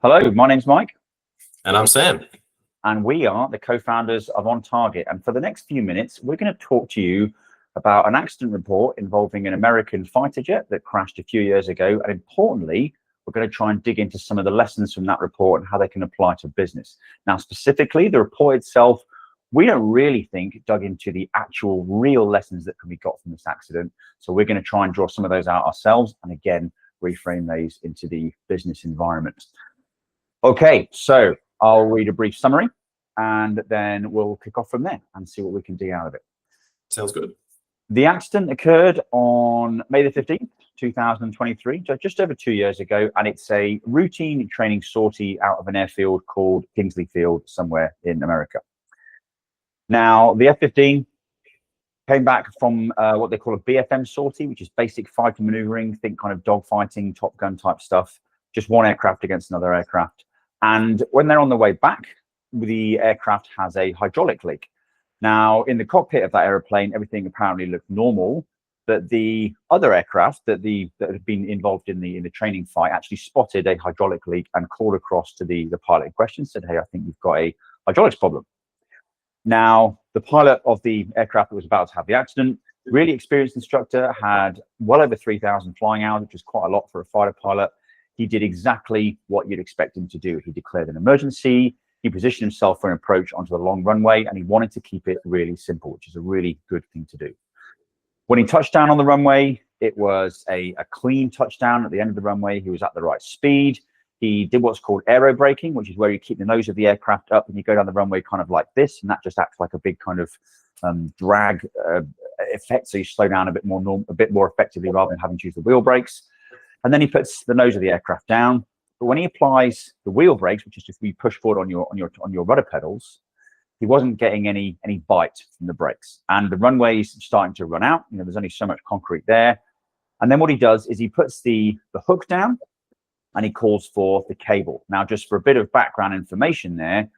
Hello, my name's Mike. And I'm Sam. And we are the co-founders of On Target. And for the next few minutes, we're going to talk to you about an accident report involving an American fighter jet that crashed a few years ago. And importantly, we're going to try and dig into some of the lessons from that report and how they can apply to business. Now, specifically, the report itself, we don't really think it dug into the actual real lessons that can be got from this accident. So we're going to try and draw some of those out ourselves. And again, reframe those into the business environment. Okay, so I'll read a brief summary and then we'll kick off from there and see what we can dig out of it. Sounds good. The accident occurred on May the 15th, 2023, so just over 2 years ago, and it's a routine training sortie out of an airfield called Kingsley Field somewhere in America. Now, the F-15 came back from what they call a BFM sortie, which is basic fighter maneuvering, think kind of dogfighting, Top Gun type stuff, just one aircraft against another aircraft. And when they're on the way back, the aircraft has a hydraulic leak. Now, in the cockpit of that airplane, everything apparently looked normal, but the other aircraft that had been involved in the training fight actually spotted a hydraulic leak and called across to the pilot in question, said, "Hey, I think you've got a hydraulics problem." Now, the pilot of the aircraft that was about to have the accident, really experienced instructor, had well over 3,000 flying hours, which is quite a lot for a fighter pilot. He did exactly what you'd expect him to do. He declared an emergency, he positioned himself for an approach onto the long runway, and he wanted to keep it really simple, which is a really good thing to do. When he touched down on the runway, it was a clean touchdown at the end of the runway. He was at the right speed. He did what's called aero braking, which is where you keep the nose of the aircraft up and you go down the runway kind of like this, and that just acts like a big kind of drag effect, so you slow down a bit more effectively rather than having to use the wheel brakes. And then he puts the nose of the aircraft down. But when he applies the wheel brakes, which is just we push forward on your rudder pedals, he wasn't getting any bite from the brakes. And the runway's starting to run out. There's only so much concrete there. And then what he does is he puts the hook down and he calls for the cable. Now, just for a bit of background information there,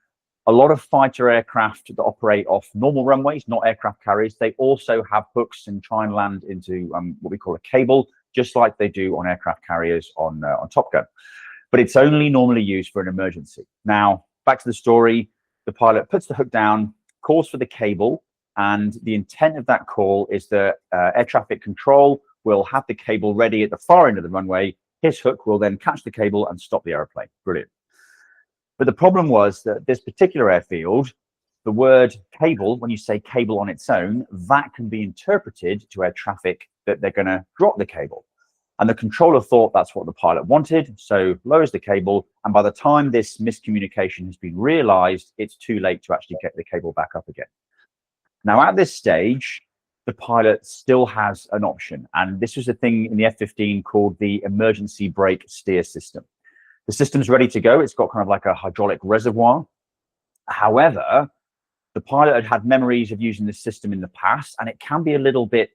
a lot of fighter aircraft that operate off normal runways, not aircraft carriers, they also have hooks and try and land into what we call a cable, just like they do on aircraft carriers on Top Gun. But it's only normally used for an emergency. Now, back to the story, the pilot puts the hook down, calls for the cable, and the intent of that call is that air traffic control will have the cable ready at the far end of the runway. His hook will then catch the cable and stop the airplane. Brilliant. But the problem was that this particular airfield, the word cable, when you say cable on its own, that can be interpreted to air traffic that they're going to drop the cable. And the controller thought that's what the pilot wanted, so lowers the cable. And by the time this miscommunication has been realized, it's too late to actually get the cable back up again. Now, at this stage, the pilot still has an option. And this was a thing in the F-15 called the emergency brake steer system. The system's ready to go. It's got kind of like a hydraulic reservoir. However, the pilot had memories of using this system in the past, and it can be a little bit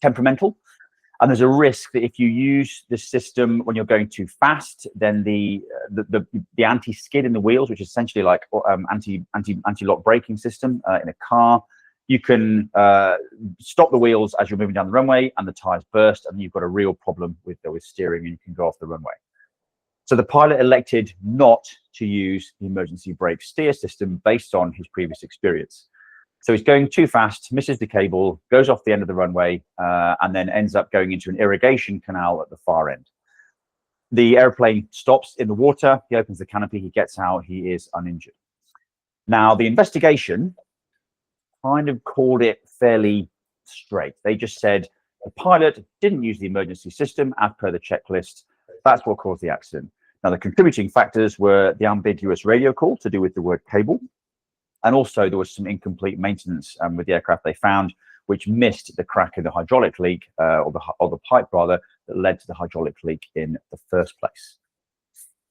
temperamental. And there's a risk that if you use this system when you're going too fast, then the anti-skid in the wheels, which is essentially like anti-lock braking system in a car, you can stop the wheels as you're moving down the runway and the tires burst, and you've got a real problem with steering and you can go off the runway. So the pilot elected not to use the emergency brake steer system based on his previous experience. So he's going too fast, misses the cable, goes off the end of the runway, and then ends up going into an irrigation canal at the far end. The airplane stops in the water. He opens the canopy, he gets out, he is uninjured. Now, the investigation kind of called it fairly straight. They just said the pilot didn't use the emergency system as per the checklist. That's what caused the accident. Now, the contributing factors were the ambiguous radio call to do with the word cable. And also there was some incomplete maintenance with the aircraft they found, which missed the crack in the hydraulic leak, or the pipe rather, that led to the hydraulic leak in the first place.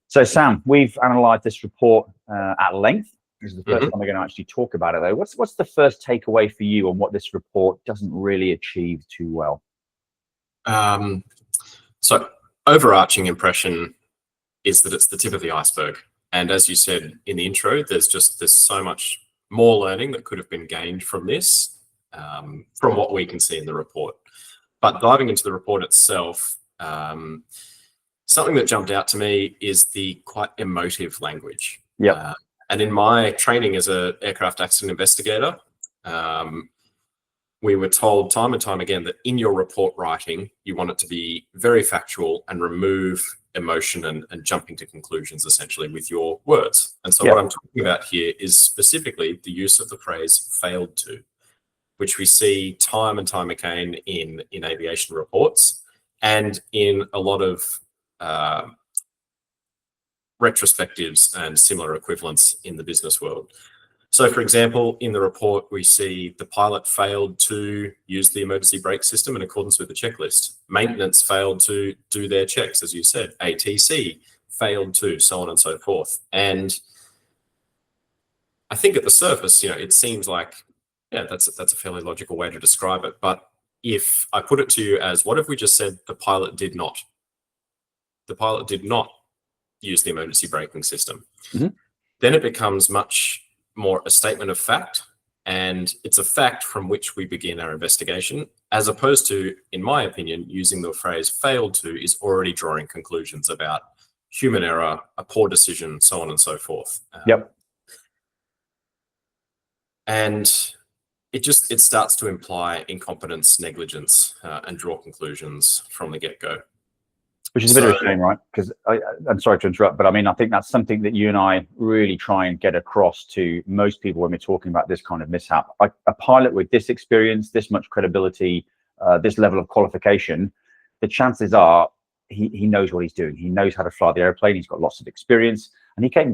So Sam, we've analysed this report at length. This is the first time we're going to actually talk about it though. What's the first takeaway for you on what this report doesn't really achieve too well? So overarching impression is that it's the tip of the iceberg. And as you said in the intro, there's so much more learning that could have been gained from this, from what we can see in the report. But diving into the report itself, Something that jumped out to me is the quite emotive language. Yeah. And in my training as an aircraft accident investigator, we were told time and time again that in your report writing, you want it to be very factual and remove emotion and jumping to conclusions essentially with your words. And so what I'm talking about here is specifically the use of the phrase failed to, which we see time and time again in aviation reports and in a lot of retrospectives and similar equivalents in the business world. So, for example, in the report, we see the pilot failed to use the emergency brake system in accordance with the checklist. Maintenance failed to do their checks, as you said. ATC failed to, so on and so forth. And I think at the surface, it seems like, that's a fairly logical way to describe it. But if I put it to you as, what if we just said the pilot did not? The pilot did not use the emergency braking system. Mm-hmm. Then it becomes much more a statement of fact, and it's a fact from which we begin our investigation, as opposed to, in my opinion, using the phrase failed to is already drawing conclusions about human error, a poor decision, so on and so forth. And it starts to imply incompetence, negligence, and draw conclusions from the get-go. Which is a bit of a shame, right? Because I'm sorry to interrupt, but I mean, I think that's something that you and I really try and get across to most people when we're talking about this kind of mishap. A pilot with this experience, this much credibility, this level of qualification, the chances are he knows what he's doing. He knows how to fly the airplane. He's got lots of experience, and he came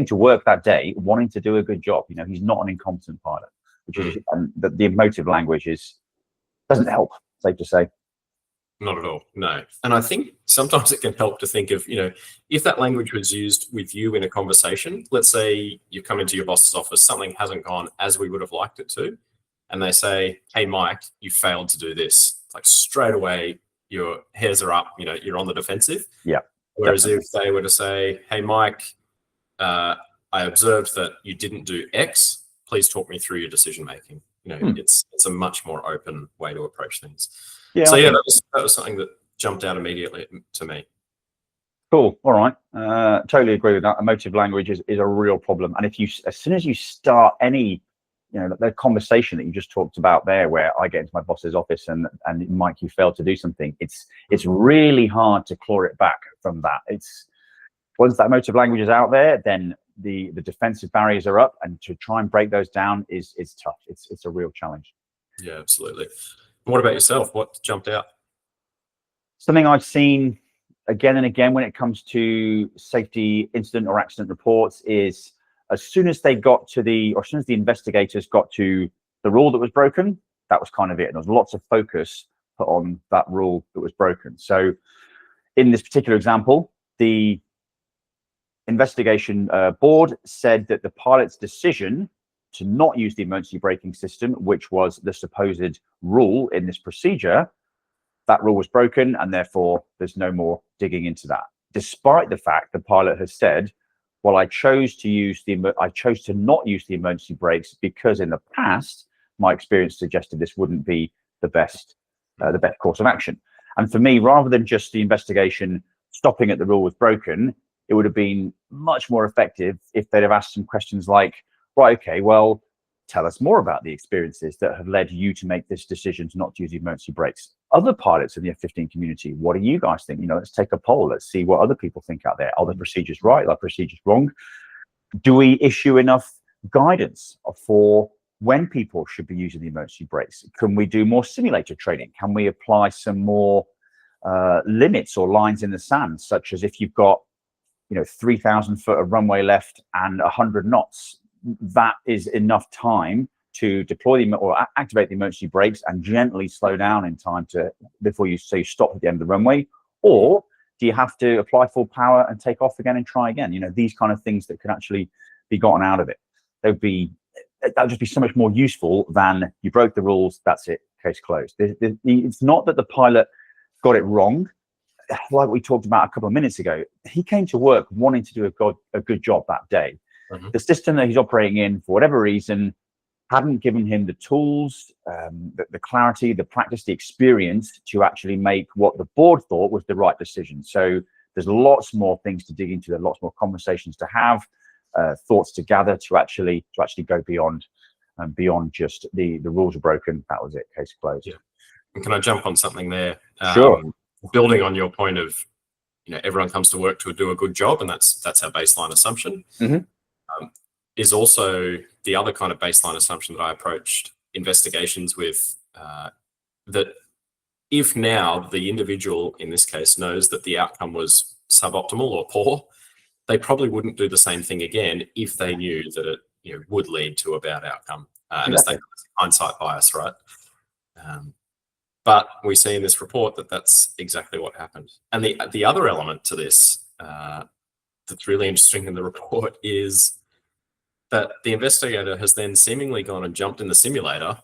to work that day wanting to do a good job. He's not an incompetent pilot, which is and the emotive language doesn't help. Safe to say. Not at all, no. And I think sometimes it can help to think of, if that language was used with you in a conversation, let's say you come into your boss's office, something hasn't gone as we would have liked it to, and they say, hey, Mike, you failed to do this. Like straight away, your hairs are up, you're on the defensive. Yeah. Whereas if they were to say, hey, Mike, I observed that you didn't do X, please talk me through your decision-making. It's a much more open way to approach things. Yeah. So that was something that jumped out immediately to me. Cool. All right. Totally agree with that. Emotive language is a real problem. And as soon as you start any, the conversation that you just talked about there, where I get into my boss's office and Mike, you failed to do something, it's really hard to claw it back from that. Once that emotive language is out there, then the defensive barriers are up, and to try and break those down is tough. It's a real challenge. Yeah, absolutely. What about yourself? What jumped out? Something I've seen again and again when it comes to safety incident or accident reports is as soon as the investigators got to the rule that was broken, that was kind of it. And there was lots of focus put on that rule that was broken. So in this particular example, the investigation board said that the pilot's decision to not use the emergency braking system, which was the supposed rule in this procedure, that rule was broken, and therefore there's no more digging into that. Despite the fact the pilot has said, well, I chose to not use the emergency brakes because in the past, my experience suggested this wouldn't be the best course of action. And for me, rather than just the investigation stopping at the rule was broken, it would have been much more effective if they'd have asked some questions like, right, okay, well, tell us more about the experiences that have led you to make this decision to not use the emergency brakes. Other pilots in the F-15 community, what do you guys think? Let's take a poll. Let's see what other people think out there. Are the procedures right? Are the procedures wrong? Do we issue enough guidance for when people should be using the emergency brakes? Can we do more simulator training? Can we apply some more limits or lines in the sand, such as if you've got 3,000 foot of runway left and 100 knots, that is enough time to deploy or activate the emergency brakes and gently slow down in time before you say stop at the end of the runway? Or do you have to apply full power and take off again and try again? These kind of things that can actually be gotten out of it. That would just be so much more useful than you broke the rules, that's it, case closed. It's not that the pilot got it wrong. Like we talked about a couple of minutes ago, he came to work wanting to do a good job that day. The system that he's operating in, for whatever reason, hadn't given him the tools, the clarity, the practice, the experience to actually make what the board thought was the right decision. So There's lots more things to dig into. There's lots more conversations to have, thoughts to gather, to actually go beyond just the rules are broken. That was it. Case closed. Yeah. And can I jump on something there? Sure. Building on your point of, everyone comes to work to do a good job, and that's our baseline assumption. Is also the other kind of baseline assumption that I approached investigations with, that if now the individual in this case knows that the outcome was suboptimal or poor, they probably wouldn't do the same thing again if they knew that it would lead to a bad outcome. And it's that hindsight bias, right? But we see in this report that that's exactly what happened. And the other element to this that's really interesting in the report is that the investigator has then seemingly gone and jumped in the simulator,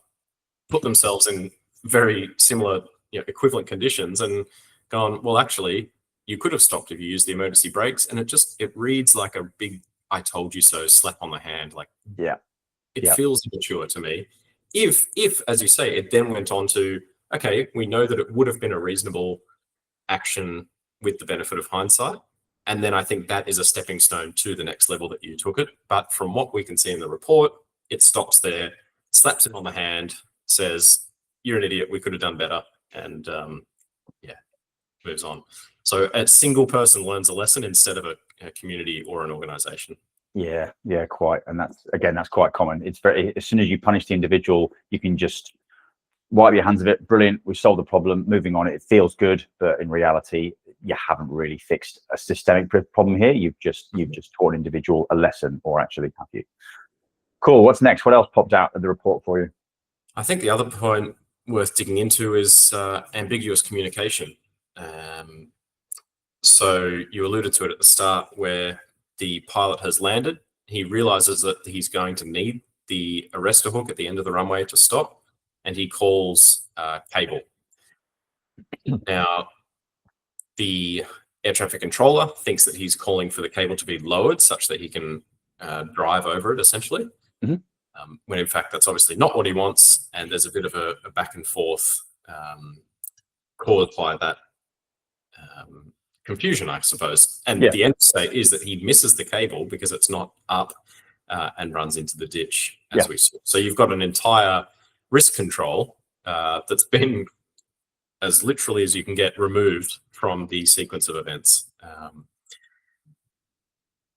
put themselves in very similar, equivalent conditions, and gone, well, actually, you could have stopped if you used the emergency brakes. And it reads like a big "I told you so" slap on the hand. Like, it feels immature to me. If, as you say, it then went on to, okay, we know that it would have been a reasonable action with the benefit of hindsight. And then I think that is a stepping stone to the next level that you took it. But from what we can see in the report, it stops there, slaps him on the hand, says, "You're an idiot, we could have done better," and moves on. So a single person learns a lesson instead of a community or an organization. Yeah, quite. And that's quite common. It's as soon as you punish the individual, you can just wipe your hands of it. Brilliant, we solved the problem, moving on. It feels good, but in reality, you haven't really fixed a systemic problem here. You've just taught an individual a lesson, or actually have you? Cool. What's next? What else popped out of the report for you? I think the other point worth digging into is ambiguous communication. So you alluded to it at the start, where the pilot has landed. He realizes that he's going to need the arrestor hook at the end of the runway to stop, and he calls cable. Now, the air traffic controller thinks that he's calling for the cable to be lowered such that he can drive over it, essentially. When in fact, that's obviously not what he wants. And there's a bit of a back and forth caused by that confusion, I suppose. And the end state is that he misses the cable because it's not up and runs into the ditch, as we saw. So you've got an entire risk control that's been, as literally as you can get, removed from the sequence of events.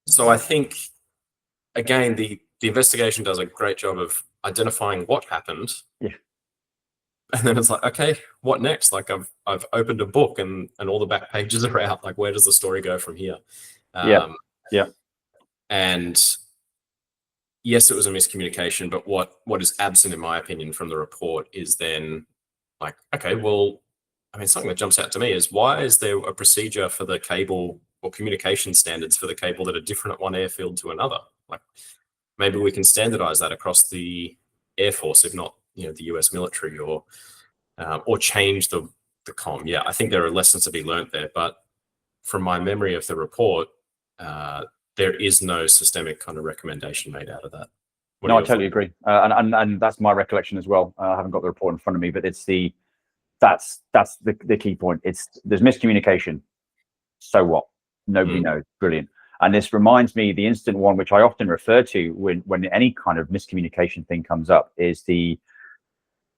So I think, again, the investigation does a great job of identifying what happened. And then it's like, okay, what next? Like, I've opened a book and all the back pages are out. Like, where does the story go from here? And yes, it was a miscommunication, but what is absent, in my opinion, from the report is then like, okay, well, I mean, something that jumps out to me is, why is there a procedure for the cable or communication standards for the cable that are different at one airfield to another? Like, maybe we can standardize that across the Air Force, if not, the US military, or change the comm. Yeah, I think there are lessons to be learned there. But from my memory of the report, there is no systemic kind of recommendation made out of that. No, I totally agree. And that's my recollection as well. I haven't got the report in front of me, but that's the key point. There's miscommunication. So what? Nobody knows. Brilliant. And this reminds me, the instant one, which I often refer to when any kind of miscommunication thing comes up, is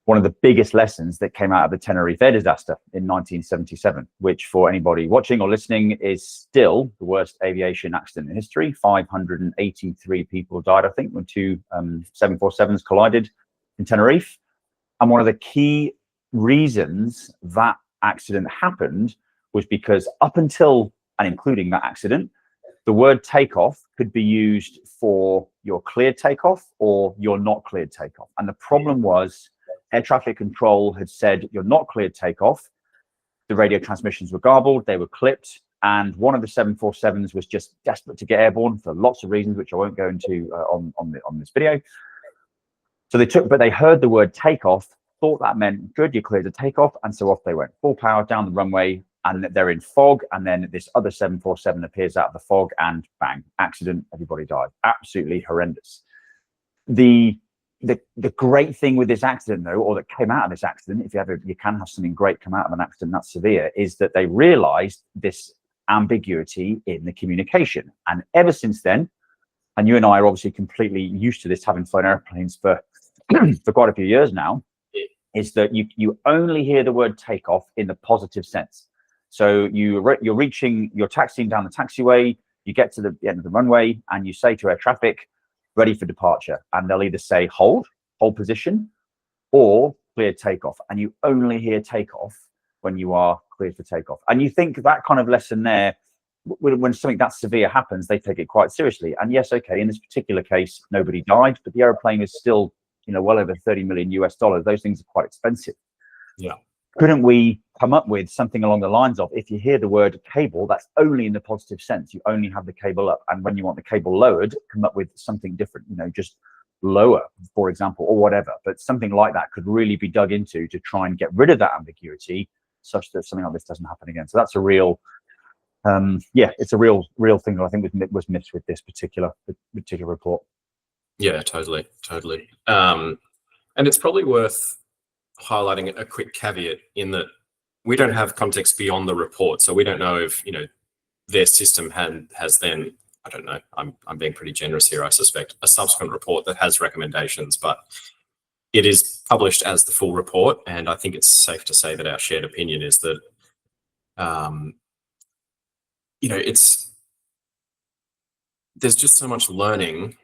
one of the biggest lessons that came out of the Tenerife air disaster in 1977, which, for anybody watching or listening, is still the worst aviation accident in history. 583 people died, I think, when two 747s collided in Tenerife. And one of the key reasons that accident happened was because up until and including that accident, the word takeoff could be used for your cleared takeoff or your not cleared takeoff. And the problem was, air traffic control had said you're not cleared takeoff. The radio transmissions were garbled, they were clipped, and one of the 747s was just desperate to get airborne for lots of reasons, which I won't go into on this video. So they heard the word takeoff, thought that meant good, you cleared the takeoff, and so off they went, full power down the runway, and they're in fog, and then this other 747 appears out of the fog, and bang, accident, everybody died. Absolutely horrendous. The great thing with this accident, though, or that came out of this accident, if you can have something great come out of an accident that's severe, is that they realized this ambiguity in the communication. And ever since then, and you and I are obviously completely used to this, having flown airplanes for for quite a few years now, is that you only hear the word takeoff in the positive sense. So you're taxiing down the taxiway, you get to the end of the runway, and you say to air traffic, ready for departure. And they'll either say hold position, or cleared takeoff. And you only hear takeoff when you are cleared for takeoff. And you think that kind of lesson there, when something that severe happens, they take it quite seriously. And yes, okay, in this particular case, nobody died, but the airplane is still, well over 30 million US dollars. Those things are quite expensive. Yeah. Couldn't we come up with something along the lines of, if you hear the word cable, that's only in the positive sense. You only have the cable up. And when you want the cable lowered, come up with something different, just lower, for example, or whatever. But something like that could really be dug into to try and get rid of that ambiguity, such that something like this doesn't happen again. So that's a real, it's a real thing that I think was missed with this particular report. Yeah, totally. And it's probably worth highlighting a quick caveat in that we don't have context beyond the report. So we don't know if, their system has then, I don't know, I'm being pretty generous here, I suspect, a subsequent report that has recommendations, but it is published as the full report. And I think it's safe to say that our shared opinion is that, there's just so much learning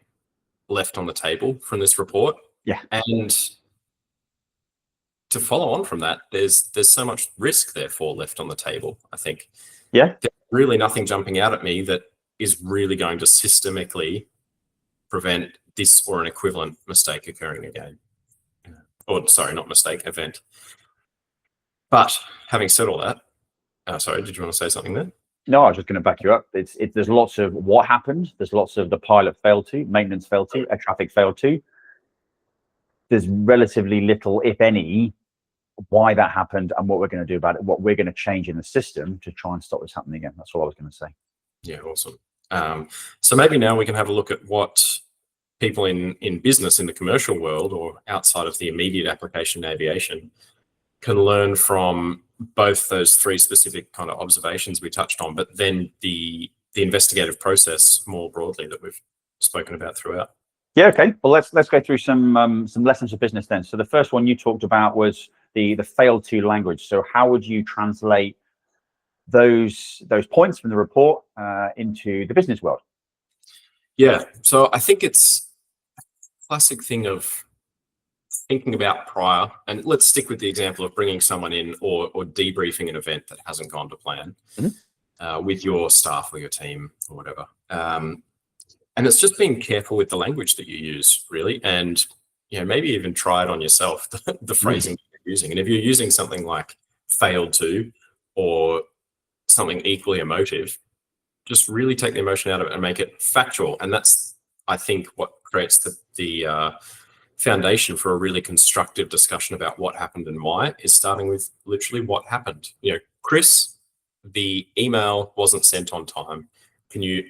left on the table from this report. Yeah. And to follow on from that, there's so much risk therefore left on the table, I think. Yeah. There's really nothing jumping out at me that is really going to systemically prevent this or an equivalent mistake occurring again. Or sorry, not mistake, event. But having said all that, sorry, did you want to say something there? No, I was just going to back you up. There's lots of what happened. There's lots of the pilot failed to, maintenance failed to, air traffic failed to. There's relatively little, if any, why that happened and what we're going to do about it, what we're going to change in the system to try and stop this happening again. That's all I was going to say. Yeah, awesome. So maybe now we can have a look at what people in business, in the commercial world, or outside of the immediate application in aviation, can learn from both those three specific kind of observations we touched on, but then the investigative process more broadly that we've spoken about throughout. Yeah, okay. Well, let's go through some lessons of business then. So the first one you talked about was the failed to language. So how would you translate those points from the report into the business world? Yeah, so I think it's a classic thing of thinking about prior, and let's stick with the example of bringing someone in or debriefing an event that hasn't gone to plan with your staff or your team or whatever. And it's just being careful with the language that you use, really, and maybe even try it on yourself, the phrasing you're using. And if you're using something like failed to or something equally emotive, just really take the emotion out of it and make it factual. And that's, I think, what creates the foundation for a really constructive discussion about what happened and why, is starting with literally what happened. Chris, the email wasn't sent on time. Can you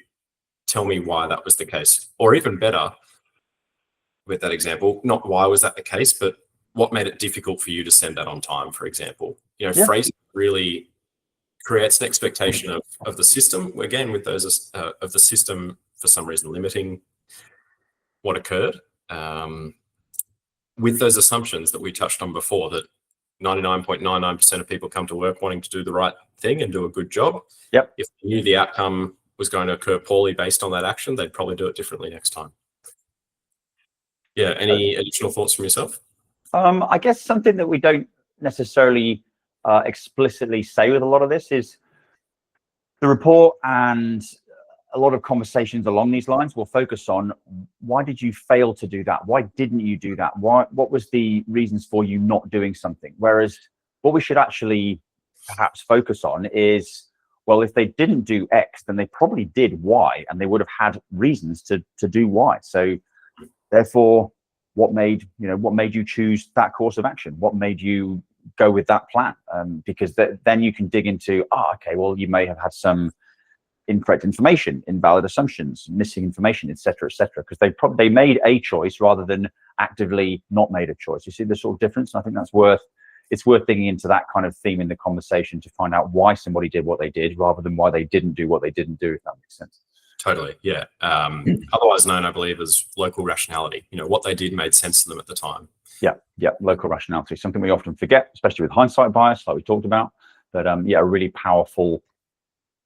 tell me why that was the case? Or even better, with that example, not why was that the case, but what made it difficult for you to send that on time, for example. Phrasing really creates an expectation of the system, again, with those of the system for some reason limiting what occurred, with those assumptions that we touched on before, that 99.99% of people come to work wanting to do the right thing and do a good job. Yep. If they knew the outcome was going to occur poorly based on that action, they'd probably do it differently next time. Yeah, any additional thoughts from yourself? I guess something that we don't necessarily explicitly say with a lot of this is the report, and a lot of conversations along these lines will focus on, why did you fail to do that? Why didn't you do that? What was the reasons for you not doing something? Whereas what we should actually perhaps focus on is, well, if they didn't do X, then they probably did Y, and they would have had reasons to do Y. So therefore, what made you choose that course of action? What made you go with that plan? Because then you can dig into, okay, well, you may have had some incorrect information, invalid assumptions, missing information, etc., because they made a choice rather than actively not made a choice. You see the sort of difference? And I think that's worth it's worth digging into that kind of theme in the conversation to find out why somebody did what they did rather than why they didn't do what they didn't do, if that makes sense. Totally, yeah. Otherwise known, I believe, as local rationality. What they did made sense to them at the time. Yeah, local rationality, something we often forget, especially with hindsight bias, like we talked about. But yeah, a really powerful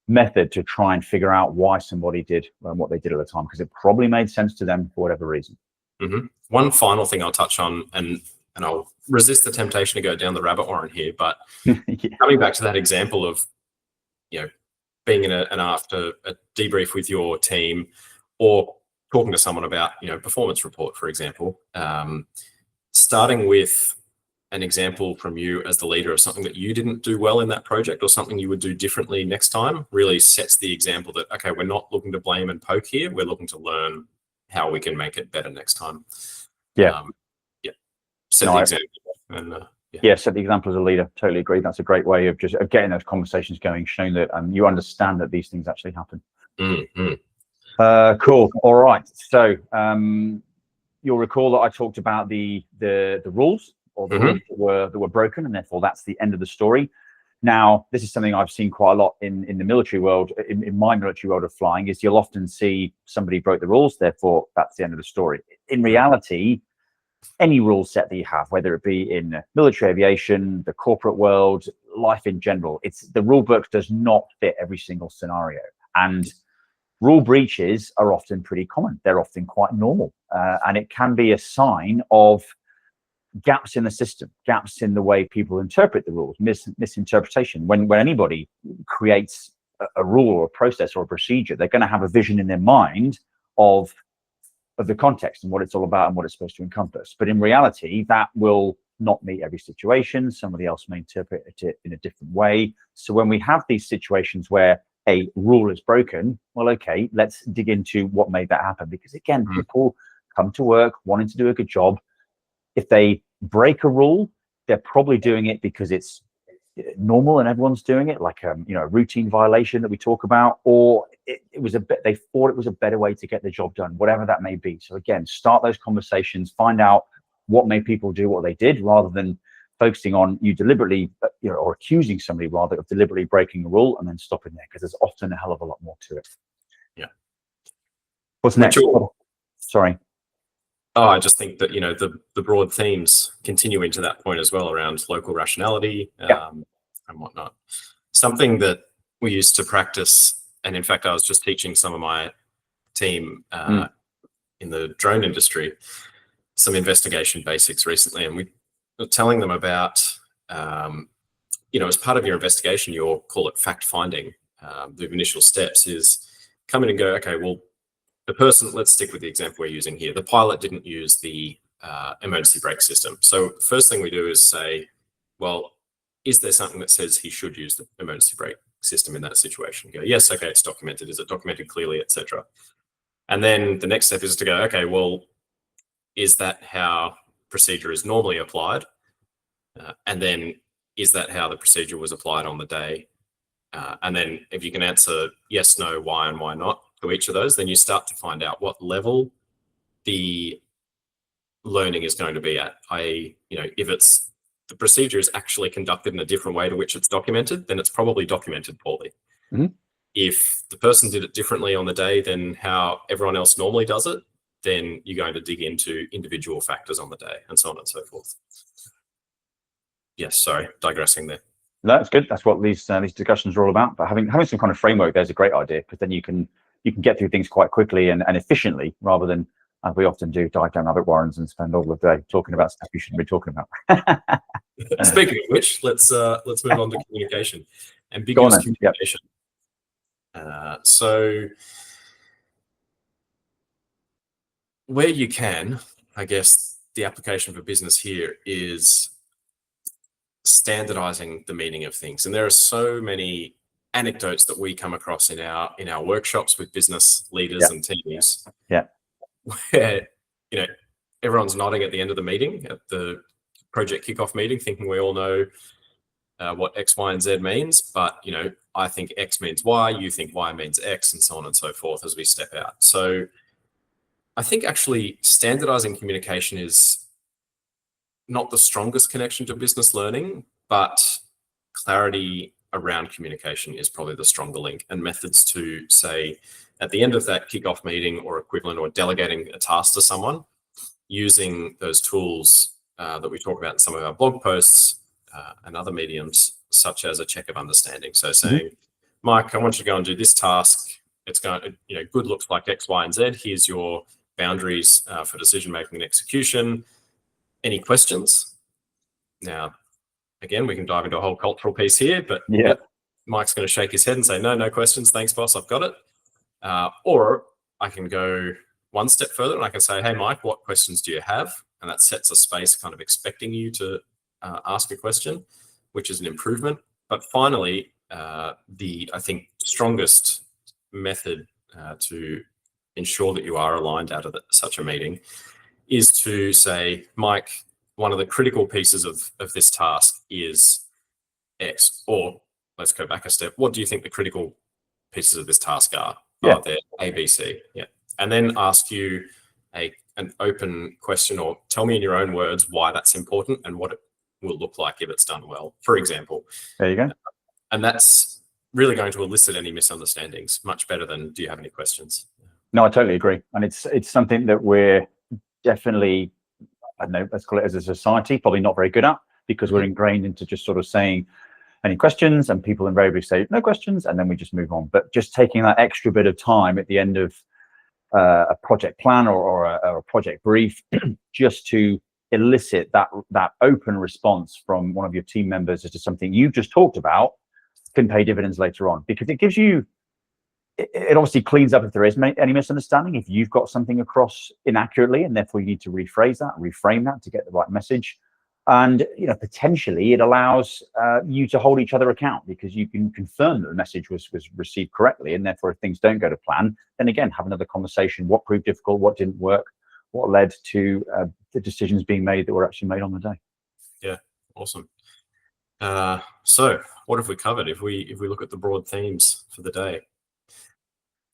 method to try and figure out why somebody did what they did at the time, because it probably made sense to them for whatever reason. One final thing I'll touch on, and I'll resist the temptation to go down the rabbit warren here, but coming back to that example of, being in an after a debrief with your team, or talking to someone about, performance report, for example, starting with an example from you as the leader of something that you didn't do well in that project or something you would do differently next time really sets the example that, okay, we're not looking to blame and poke here. We're looking to learn how we can make it better next time. Set the example. And, set the example as a leader. Totally agree. That's a great way of just getting those conversations going, showing that you understand that these things actually happen. Cool. All right. So you'll recall that I talked about the rules, or the rules that were broken, and therefore that's the end of the story. Now, this is something I've seen quite a lot in the military world, in my military world of flying, is you'll often see somebody broke the rules, therefore that's the end of the story. In reality, any rule set that you have, whether it be in military aviation, the corporate world, life in general, the rule book does not fit every single scenario. And rule breaches are often pretty common. They're often quite normal. And it can be a sign of gaps in the system, gaps in the way people interpret the rules, misinterpretation. When anybody creates a rule or a process or a procedure, they're going to have a vision in their mind of the context and what it's all about and what it's supposed to encompass. But in reality, that will not meet every situation. Somebody else may interpret it in a different way. So when we have these situations where a rule is broken, well, okay, let's dig into what made that happen. Because again, people come to work wanting to do a good job. If they break a rule, they're probably doing it because it's normal and everyone's doing it, like a routine violation that we talk about, or they thought it was a better way to get the job done, whatever that may be. So again, start those conversations, find out what made people do what they did, rather than focusing on you deliberately, or accusing somebody rather of deliberately breaking a rule and then stopping there, because there's often a hell of a lot more to it. Yeah. What's next? Sorry. Oh, I just think that, the broad themes continue into that point as well around local rationality and whatnot. Something that we used to practice, and in fact, I was just teaching some of my team in the drone industry some investigation basics recently, and we were telling them about, as part of your investigation, you'll call it fact finding. The initial steps is come in and go, okay, well, the person, let's stick with the example we're using here. The pilot didn't use the emergency brake system. So first thing we do is say, well, is there something that says he should use the emergency brake system in that situation? You go, yes, okay, it's documented. Is it documented clearly, etc.? And then the next step is to go, okay, well, is that how procedure is normally applied? And then is that how the procedure was applied on the day? And then if you can answer yes, no, why, and why not to each of those, then you start to find out what level the learning is going to be at. i.e., if it's the procedure is actually conducted in a different way to which it's documented, then it's probably documented poorly. If the person did it differently on the day than how everyone else normally does it, then you're going to dig into individual factors on the day and so on and so forth. Yes, sorry, digressing there. No, that's good. That's what these discussions are all about. But having some kind of framework there's a great idea, because then you can get through things quite quickly and efficiently, rather than, as we often do, dive down rabbit warrens and spend all the day talking about stuff you shouldn't be talking about. Speaking of which, let's move on to communication. Ambiguous communication. So where you can, I guess the application for business here is standardizing the meaning of things. And there are so many anecdotes that we come across in our workshops with business leaders and teams. Where, everyone's nodding at the end of the meeting, at the project kickoff meeting, thinking we all know what X, Y, and Z means. But, I think X means Y, you think Y means X, and so on and so forth as we step out. So I think actually standardizing communication is not the strongest connection to business learning, but clarity around communication is probably the stronger link, and methods to say at the end of that kickoff meeting or equivalent, or delegating a task to someone, using those tools that we talk about in some of our blog posts and other mediums, such as a check of understanding. So saying, Mike, I want you to go and do this task. It's going, good looks like X, Y, and Z. Here's your boundaries for decision-making and execution. Any questions? Now, again, we can dive into a whole cultural piece here, but Mike's going to shake his head and say, no questions. Thanks, boss. I've got it. Or I can go one step further and I can say, hey, Mike, what questions do you have? And that sets a space kind of expecting you to ask a question, which is an improvement. But finally, I think, strongest method to ensure that you are aligned out of such a meeting is to say, Mike, one of the critical pieces of this task is X, or let's go back a step. What do you think the critical pieces of this task are? Yeah. They're A, B, C. Yeah. And then ask you an open question, or tell me in your own words why that's important and what it will look like if it's done well, for example. There you go. And that's really going to elicit any misunderstandings much better than, do you have any questions? No, I totally agree. And it's something that we're definitely, I don't know, let's call it as a society, probably not very good at, because we're ingrained into just sort of saying, any questions? And people invariably say, no questions, and then we just move on. But just taking that extra bit of time at the end of a project plan or a project brief, just to elicit that open response from one of your team members as to something you've just talked about, can pay dividends later on, because it gives you, it obviously cleans up if there is any misunderstanding, if you've got something across inaccurately, and therefore you need to rephrase that, reframe that to get the right message. And potentially it allows you to hold each other account, because you can confirm that the message was received correctly, and therefore if things don't go to plan, then again have another conversation. What proved difficult? What didn't work? What led to the decisions being made that were actually made on the day? Yeah, awesome. So what have we covered? If we look at the broad themes for the day,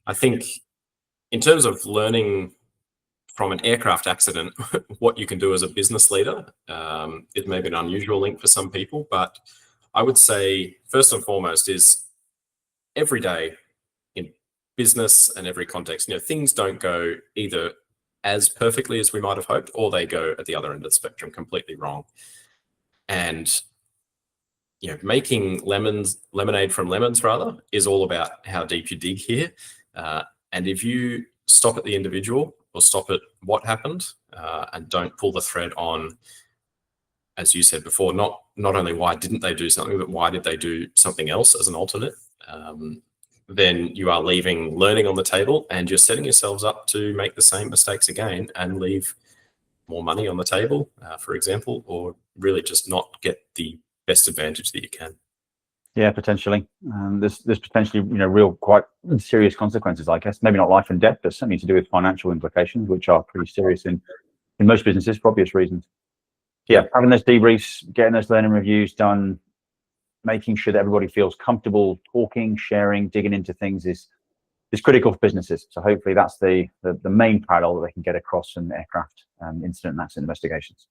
I think in terms of learning from an aircraft accident, what you can do as a business leader, it may be an unusual link for some people, but I would say first and foremost is every day in business and every context, things don't go either as perfectly as we might have hoped, or they go at the other end of the spectrum completely wrong. And making lemonade from lemons rather is all about how deep you dig here. And if you stop at the individual, or stop at what happened, and don't pull the thread on, as you said before, not only why didn't they do something, but why did they do something else as an alternate, then you are leaving learning on the table, and you're setting yourselves up to make the same mistakes again and leave more money on the table, for example, or really just not get the best advantage that you can. Yeah, potentially. There's potentially, real quite serious consequences, I guess. Maybe not life and death, but something to do with financial implications, which are pretty serious in most businesses for obvious reasons. Yeah, having those debriefs, getting those learning reviews done, making sure that everybody feels comfortable talking, sharing, digging into things is critical for businesses. So hopefully that's the main parallel that they can get across in aircraft incident and accident investigations.